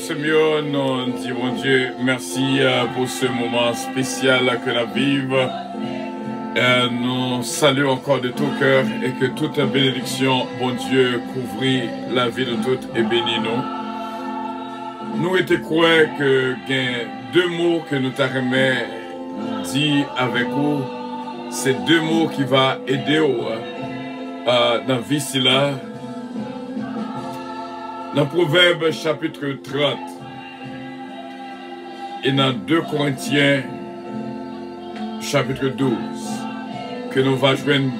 Seigneur, nous disons, mon Dieu, merci pour ce moment spécial que nous vivons. Nous saluons encore de tout cœur et que toute bénédiction, bon Dieu, couvrit la vie de toutes et bénit nous. Nous étions croyants que il y a deux mots que nous t'avons dit avec vous. C'est deux mots qui vont aider dans la vie là. Dans Proverbe chapitre 30 et dans 2 Corinthiens chapitre 12 que nous allons joindre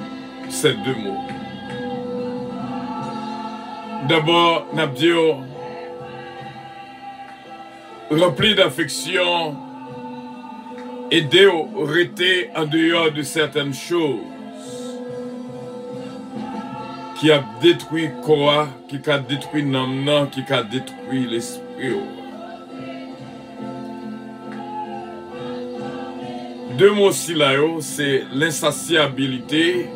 ces deux mots. D'abord, nous allons dire rempli d'affection, aider à rester en dehors de certaines choses qui a détruit quoi, qui a détruit l'âme, qui a détruit l'esprit. Deux mots aussi là, c'est l'insatiabilité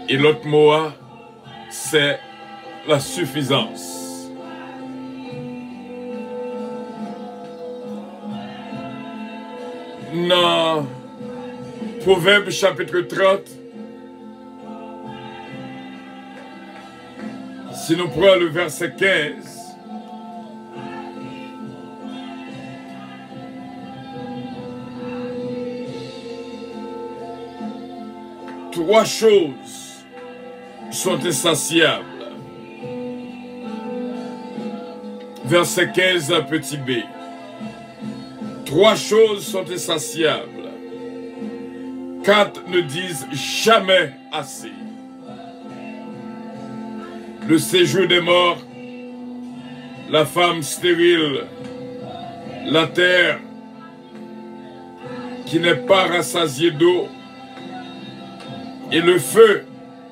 et l'autre mot, c'est la suffisance. Dans Proverbe chapitre 30, si nous prenons le verset 15, trois choses sont insatiables. Verset 15, petit b. Trois choses sont insatiables. Quatre ne disent jamais assez. Le séjour des morts, la femme stérile, la terre qui n'est pas rassasiée d'eau et le feu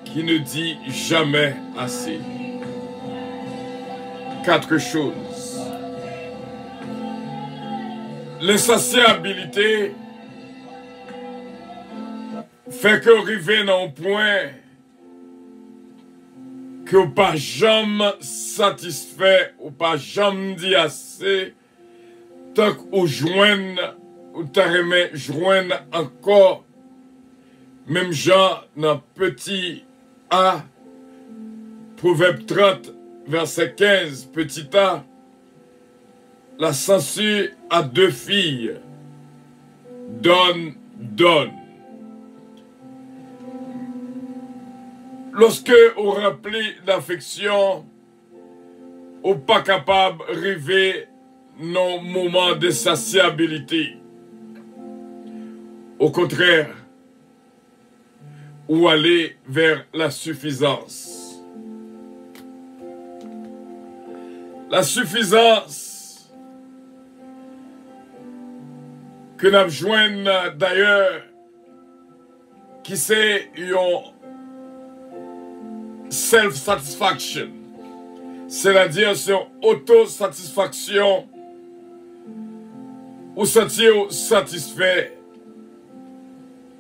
qui ne dit jamais assez. Quatre choses. L'insatiabilité fait qu'arriver dans un point que ou pas jamais satisfait, ou pas jamais dit assez, tant qu'on joigne, ou t'arrêtes joindre encore, même genre dans petit A, Proverbe 30, verset 15, petit A, la censure à deux filles, donne, donne. Lorsque on remplit d'affection, on n'est pas capable de rêver nos moments de satiabilité. Au contraire, ou aller vers la suffisance. La suffisance que nous joignons d'ailleurs, qui c'est une self-satisfaction, c'est-à-dire c'est auto-satisfaction ou sentir satisfait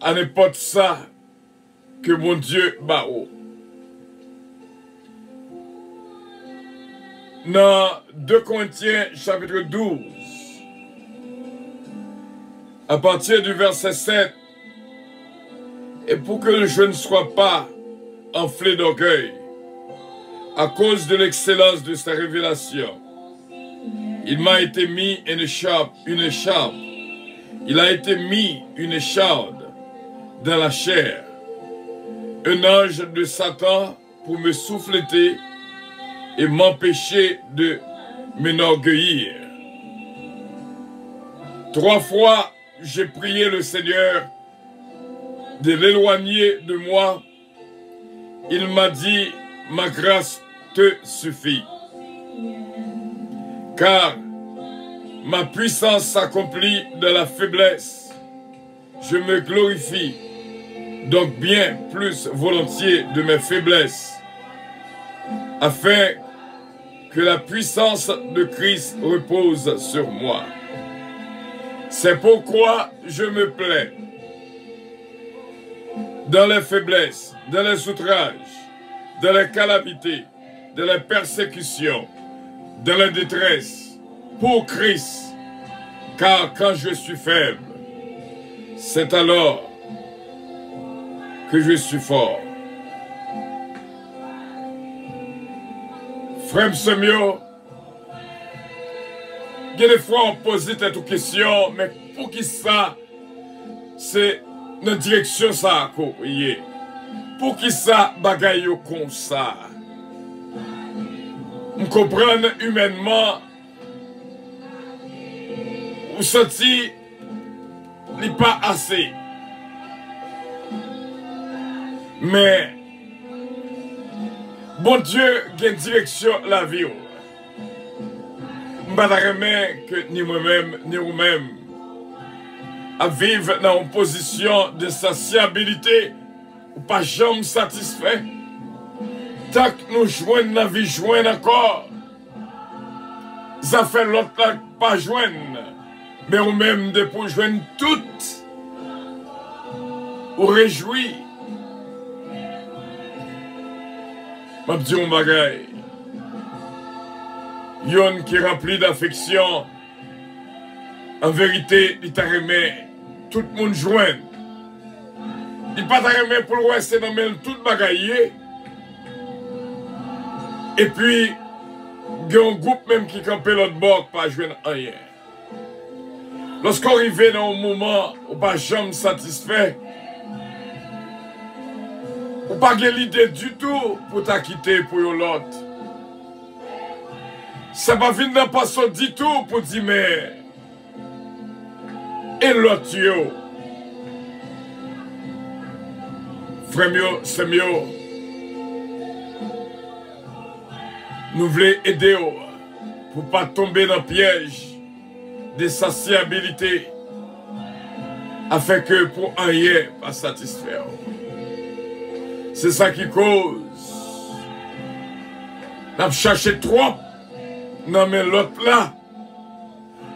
à n'importe ça que mon Dieu bao. Dans 2 Corinthiens chapitre 12, à partir du verset 7, et pour que je ne sois pas enflé d'orgueil, à cause de l'excellence de sa révélation, il m'a été mis une écharpe. Il a été mis une écharde dans la chair, un ange de Satan pour me souffleter et m'empêcher de m'enorgueillir. 3 fois, j'ai prié le Seigneur de l'éloigner de moi. Il m'a dit, ma grâce te suffit. Car ma puissance s'accomplit dans la faiblesse. Je me glorifie donc bien plus volontiers de mes faiblesses, afin que la puissance de Christ repose sur moi. C'est pourquoi je me plais dans les faiblesses, dans les outrages, dans les calamités, dans les persécutions, dans la détresse, pour Christ, car quand je suis faible, c'est alors que je suis fort. Frère Semio, il y a des fois on pose cette question, mais pour qui ça, c'est notre direction ça qu'on y est. Pour qui ça bagaille comme ça? On comprend humainement, vous sentez n'est pas assez. Mais bon Dieu a une direction la vie. Je ne sais pas que ni moi-même, ni vous-même, à vivre dans une position de satiabilité ou pas jamais satisfait. Tant que nous joignons la vie, joignons encore. Ça fait l'autre là pas joindre. Mais ou même de pour joindre toutes. Ou réjouir. Ma petite bagaille. Yon qui est rempli d'affection. En vérité, il t'a remis tout le monde joindre. Il pas t'a remis pour le rester dans le tout bagaille. Et puis, il y a un groupe même qui campait l'autre bord, pas jouer rien. Lorsqu'on arrive dans un moment où pas jamais satisfait, ou pas l'idée du tout pour t'acquitter pour l'autre. Ça va venir pas ça du tout pour dire mais et l'autre yo. Frère mio, c'est mieux. Nous voulons aider pour ne pas tomber dans le piège de satiabilité afin que pour rien pas satisfaire. C'est ça qui cause. Nous avons cherché trop dans l'autre là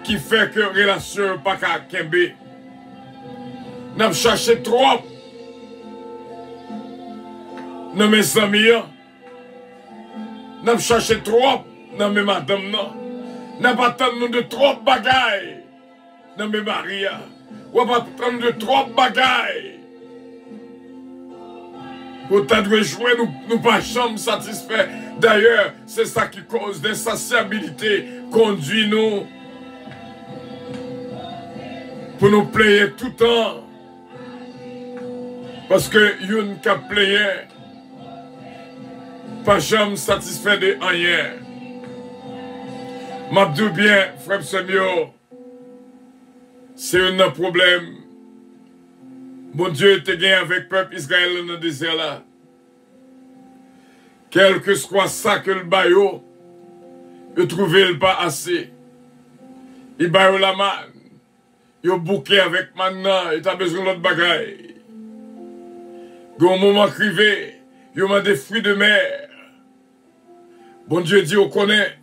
qui fait que la relation pas qu'à kembe. Nous avons cherché trop dans mes amis. Nous avons cherché trop dans mes madames. Nous avons attendu de trop de bagailles dans mes maris. Nous avons attendu de trop de bagailles. Pour t'adouer jouer, nous ne pas jamais satisfaits. D'ailleurs, c'est ça qui cause l'insatiabilité, conduit nous pour nous plaire tout le temps. Parce que yon qui plaire, pas jamais satisfait de rien. M'abdou bien, frère Semio, c'est un problème. Bon Dieu te gagne avec le peuple Israël dans le désert là. Quel que soit ça que le baillot, il trouve pas assez. Il baillot la manne. Il bouqué avec maintenant, il a besoin d'autres bagailles. Au moment crivé, il a des fruits de mer. Bon Dieu dit, on connaît,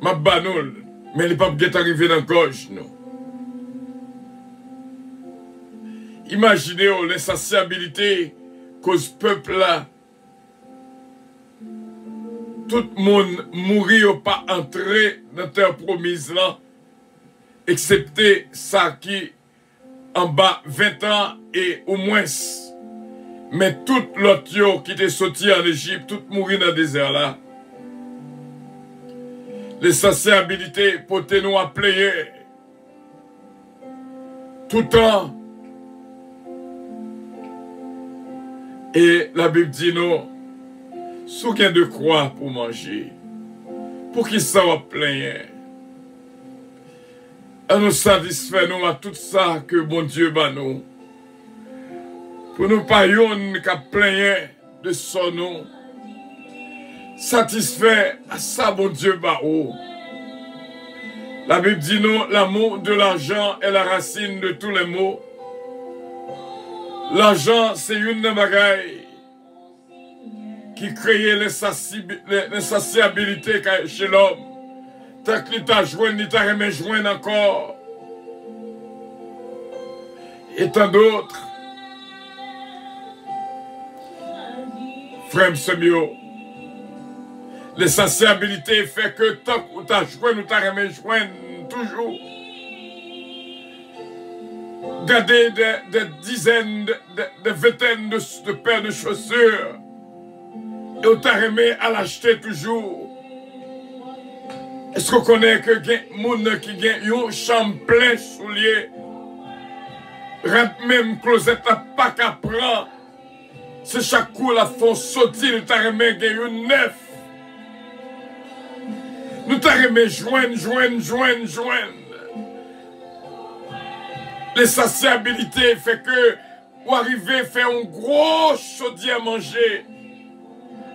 ma banoule, mais il n'est pas peut-être arrivé dans la gorge, non. Imaginez l'insatiabilité cause peuple là. Tout le monde mourit ou pas entrer dans la terre promise là, excepté ça qui en bas 20 ans et au moins. Mais tout l'autre qui était sorti en Égypte, tout mourit dans le désert là. L'insatiabilité pour nous appeler tout le temps. Et la Bible dit nous, souviens de croix pour manger, pour qu'il soit plein. À nous satisfaire nous à tout ça que bon Dieu bat nous. Pour nous pas yon qu'à plein de son nom. Satisfait à ça bon Dieu bat nous. La Bible dit nous, l'amour de l'argent est la racine de tous les maux. L'argent, c'est une bagaille qui crée l'insatiabilité chez l'homme. Tant qu'il t'a joint, il t'a remis joint encore. Et tant d'autres. Frère Semio, L'insaciabilité fait que tant que tu as joué, nous t'as joindre toujours. Garder des dizaines, des vingtaines de paires de chaussures. Et on t'a remis à l'acheter toujours. Est-ce qu'on connaît que des gens qui ont une chambre pleine de souliers? Même closette à pas qu'à prendre. C'est chaque coup la font sauter, t'as remis une neuf. Nous t'as remis joindre. L'insatiabilité fait que ou arriver à faire un gros chaudier à manger.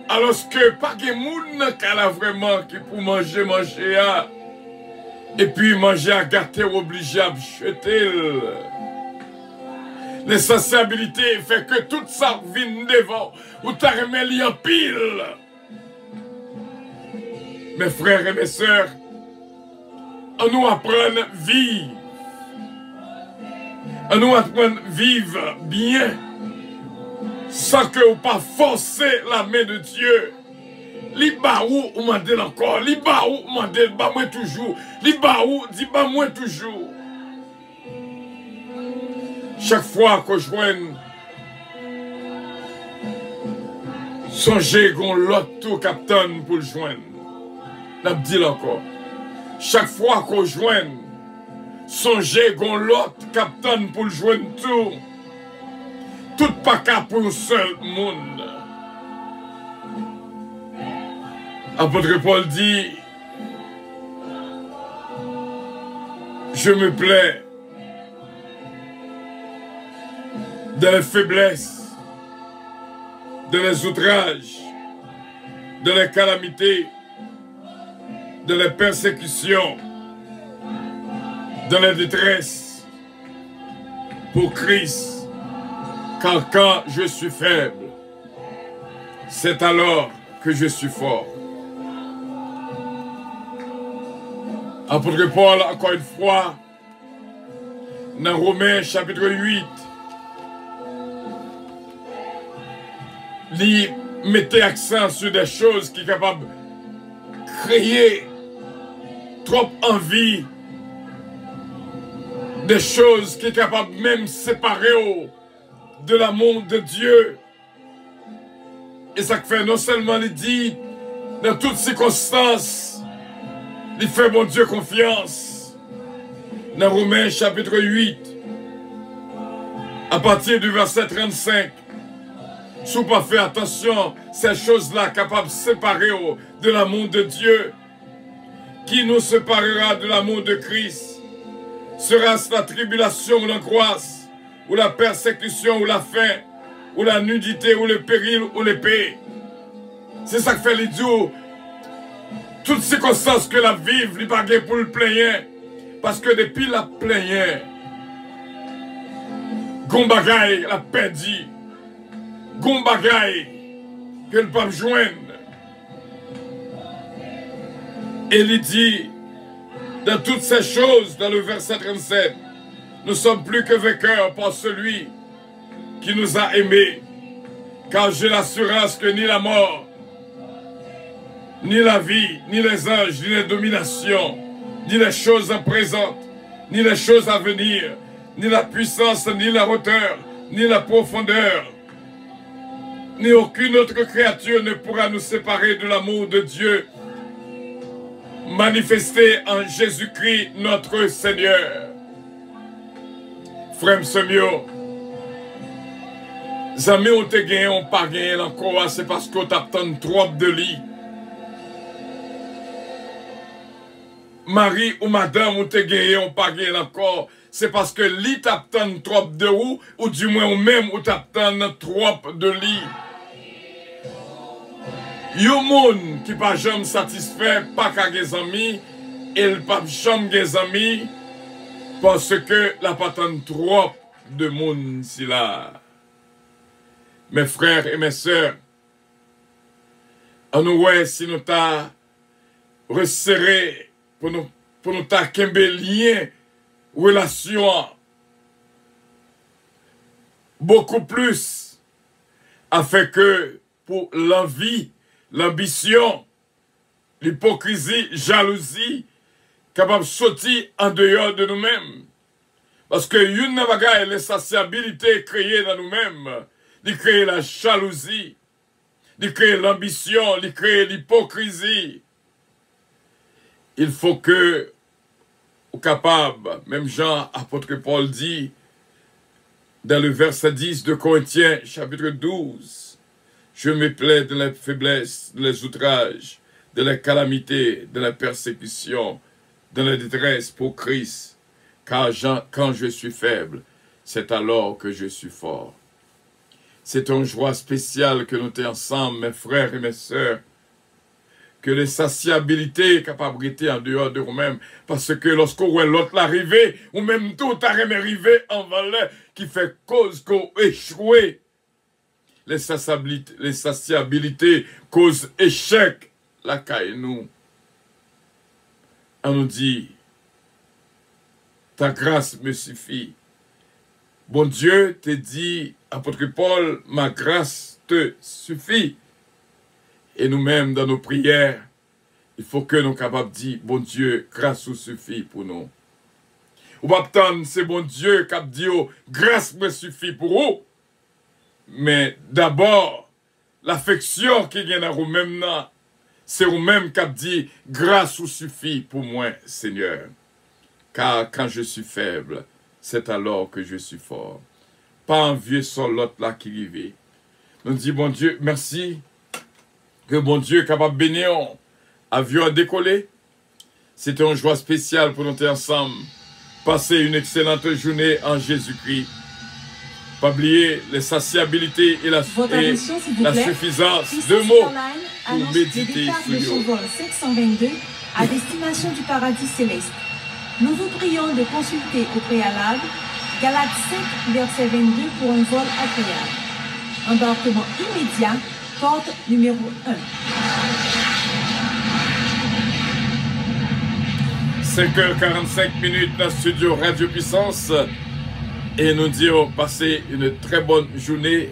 Alors que pas de monde qui a vraiment qui pour manger à. Et puis manger à gâter obligé à jeter. L'insatiabilité fait que tout ça vient devant ou t'as remis en pile. Mes frères et mes sœurs, on nous apprend à vivre. On nous apprend à vivre bien. Sans que vous pas forcer la main de Dieu. Li baou ou mandel encore. Li baou mandel ba moi toujours. Li baou dit ba moi toujours. Chaque fois qu'on joigne, songez qu'on l'autre tout capitaine pour le joindre. N'a dit encore. Chaque fois qu'on joigne, songez qu'on l'autre capitaine pour le joindre tout. Tout pas qu'à pour un seul monde. Apôtre Paul dit, je me plais dans les faiblesses, dans les outrages, dans les calamités, dans les persécutions, dans les détresses, pour Christ. Car quand je suis faible, c'est alors que je suis fort. Apôtre Paul, encore une fois, dans Romains chapitre 8, il mettait accent sur des choses qui sont capables de créer trop envie, des choses qui sont capables même de séparer de l'amour de Dieu. Et ça fait non seulement il dit dans toutes circonstances, il fait mon Dieu confiance. Dans Romains chapitre 8, à partir du verset 35, si vous pas fait attention, ces choses-là capables de séparer de l'amour de Dieu, qui nous séparera de l'amour de Christ? Sera-ce la tribulation ou l'angoisse, ou la persécution, ou la faim, ou la nudité, ou le péril, ou l'épée? C'est ça que fait l'idiot. Toutes circonstances que la vive, il pas pour le plaigner. Parce que depuis la plaigner, Gombagaï la perdu. Gombagaï que le pape joindre. Et il dit, dans toutes ces choses, dans le verset 37, nous sommes plus que vainqueurs par celui qui nous a aimés. Car j'ai l'assurance que ni la mort, ni la vie, ni les anges, ni les dominations, ni les choses en présent, ni les choses à venir, ni la puissance, ni la hauteur, ni la profondeur, ni aucune autre créature ne pourra nous séparer de l'amour de Dieu manifesté en Jésus-Christ notre Seigneur. Frère Semio, amis ont te gagné, on pas gagné encore, c'est parce qu'on t'attend trop de lit. Marie ou madame ou te gagné, on pas gagné encore, c'est parce que lit t'attend trop de ou du moins ou même ou t'attend trop de lit. Yon moun qui pas jamais satisfait, pas qu'à des amis, et pas jamais des amis, parce que la patente trop de monde si là. Mes frères et mes sœurs, on nous voit si nous t'a resserré pour nous t'a kembe lien, relation, beaucoup plus, afin que pour l'envie, l'ambition l'hypocrisie, jalousie, capable de sortir en dehors de nous-mêmes. Parce que une bagaille, l'insatiabilité créée dans nous-mêmes, de créer la jalousie, de créer l'ambition, de créer l'hypocrisie. Il faut que, au capable, même Jean, apôtre Paul dit, dans le verset 10 de Corinthiens, chapitre 12, je me plais de la faiblesse, de les outrages, de la calamité, de la persécution, de la détresse pour Christ. Car quand je suis faible, c'est alors que je suis fort. C'est une joie spéciale que nous sommes ensemble, mes frères et mes sœurs, que l'insatiabilité capacité en dehors de nous-mêmes, parce que lorsqu'on voit l'autre l'arrivée, ou même tout arrivé en valeur, qui fait cause qu'on échoue. L'insatiabilité cause échec, la caille nous. On nous dit, ta grâce me suffit. Bon Dieu te dit, apôtre Paul, ma grâce te suffit. Et nous-mêmes, dans nos prières, il faut que nous soyons capables de dire, bon Dieu, grâce vous suffit pour nous. Ou pas attendre, c'est bon Dieu qui a dit, oh, grâce me suffit pour vous. Mais d'abord, l'affection qui vient à vous-même, c'est vous-même qui a dit, grâce vous suffit pour moi, Seigneur. Car quand je suis faible, c'est alors que je suis fort. Pas envieux sur l'autre là qui vivait. Nous disons, bon Dieu, merci. Que bon Dieu est capable de bénir. Avion à décoller. C'était une joie spéciale pour nous être ensemble. Passer une excellente journée en Jésus-Christ. Pas oublier les satiabilités et la suffisance de mots pour méditer sur le vol 522 à destination du paradis céleste. Nous vous prions de consulter au préalable Galates 5, verset 22 pour un vol agréable. Embarquement immédiat, porte numéro 1. 5h45 dans le studio Radio Puissance. Et nous disons, passez une très bonne journée.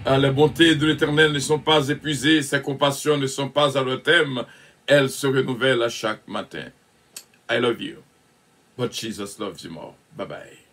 Les bontés de l'Éternel ne sont pas épuisées, ses compassions ne sont pas à leur terme. Elles se renouvellent à chaque matin. I love you. But Jesus loves you more. Bye bye.